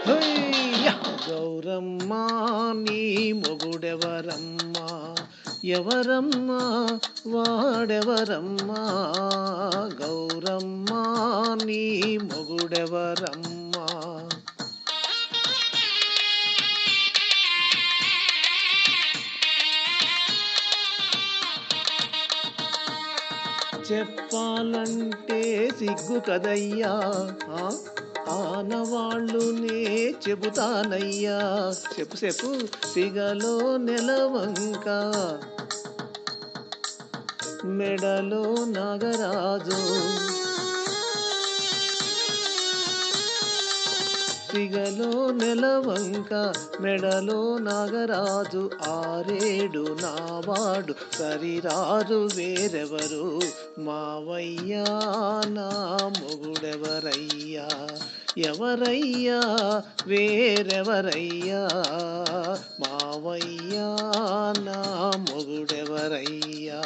హొయ్య! గౌరమ్మ నీ మొగుడెవరమ్మా? ఎవరమ్మా వాడెవరమ్మా? గౌరమ్మ నీ మొగుడెవరమ్మా? చెప్పాలంటే సిగ్గు కదయ్యా, ఆ? ఆనవాళ్ళునే చెబుతానయ్యా. చెప్పు చెప్పు. సిగలో నెలవంక, మెడలో నాగరాజు. సిగలో నెలవంక, మెడలో నాగరాజు. ఆరేడు నావాడు సరిరారు వేరెవరు? మావయ్యా నా మొగుడెవరయ్యా? ఎవరయ్యా వేరెవరయ్యా? మావయ్యా నా మొగుడెవరయ్యా?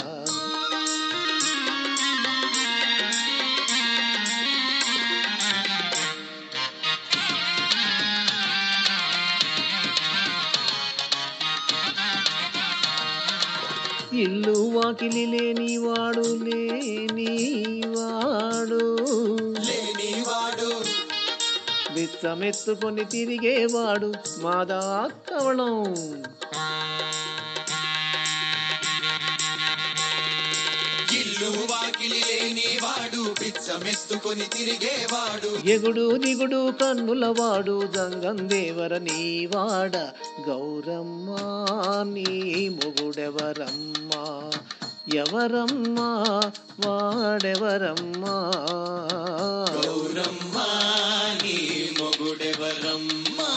ఇల్లు వాకిలి లేనివాడు, లేనివాడు బిచ్చమెత్తుకొని తిరిగేవాడు మాదా కవళం. ఇల్లు వాకిలి లేనివాడు బిచ్చమెత్తుకొని తిరిగేవాడు. ఎగుడు దిగుడు కన్నులవాడు జంగం దేవర నీవాడ. గౌరమ్మ నీ మొగుడెవరమ్మా? ఎవరమ్మా వాడెవరమ్మా? గౌరమ్మ నీ మొగుడెవరమ్మా?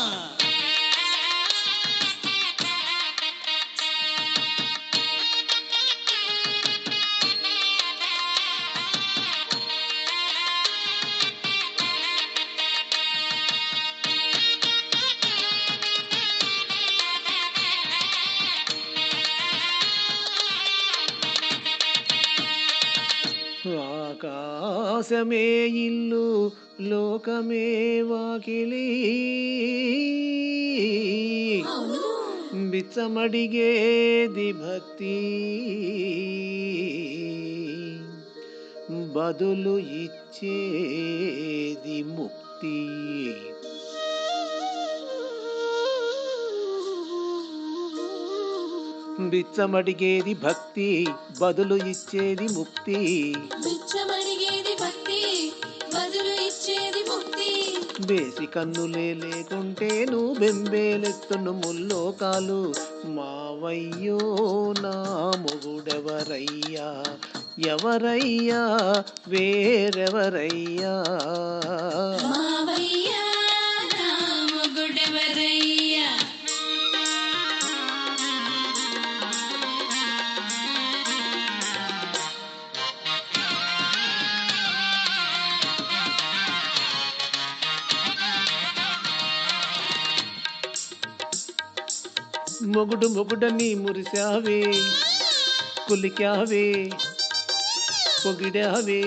ఆకాశమే ఇల్లు, లోకమే వాకిలి. బిచ్చమడిగేది భక్తి, బదులు ఇచ్చేది ముక్తి. బిచ్చమడిగేది భక్తి, బదులు ఇచ్చేది ముక్తి. బిచ్చమడిగేది భక్తి, బదులు ఇచ్చేది ముక్తి. బేసి కన్నులే లేకుంటే నువ్వు బెంబేలెత్తును ముల్లోకాలు. మావయ్యో నా మొగుడెవరయ్యా? ఎవరయ్యా వేరెవరయ్యా? మావయ్యా నా మొగుడెవరయ్యా? మొగుడు మొగుడని మురిశావే, కులికావే, పొగిడావే.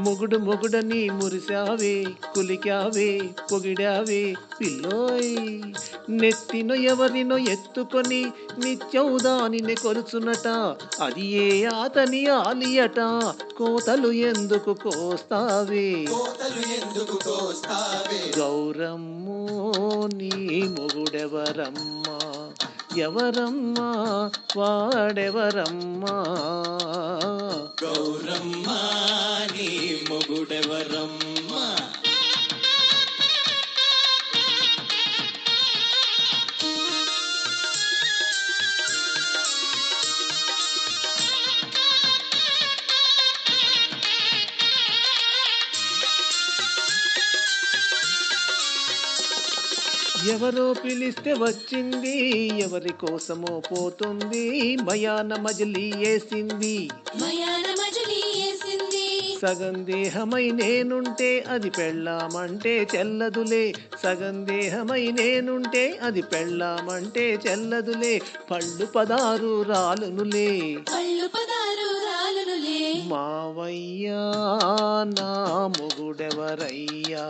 మొగుడు మొగుడని మురిశావే, కులికావే, పొగిడావే. పిల్లోయ్ నెత్తినో ఎవరినో ఎత్తుకొని నిత్యం దానిని కొలుచునట. అది ఏ అతని ఆలియట. కోతలు ఎందుకు కోస్తావే? గౌరమ్మో నీ మొగుడెవరమ్మా? ఎవరమ్మా వాడెవరమ్మా? గౌరమ్మ నీ మొగుడెవరమ్మా? ఎవరో పిలిస్తే వచ్చింది, ఎవరి కోసమో పోతుంది. మయాన మజిలీ వేసింది, మయాన మజిలీ వేసింది. సగం దేహమై నేనుంటే అది పెళ్ళామంటే చెల్లదులే. సగం దేహమై నేనుంటే అది పెళ్ళామంటే చెల్లదులే. పళ్ళు 16 రాలునులే. పళ్ళు 16 రాలునులే. మావయ్యా నా మొగుడెవరయ్యా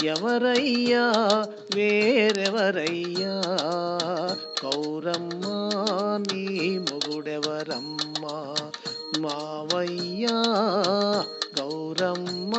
ఎవరయ్యా వేరెవరయ్యా కౌరమ్మ నీ మొగుడెవరమ్మా మావయ్యా గౌరమ్మ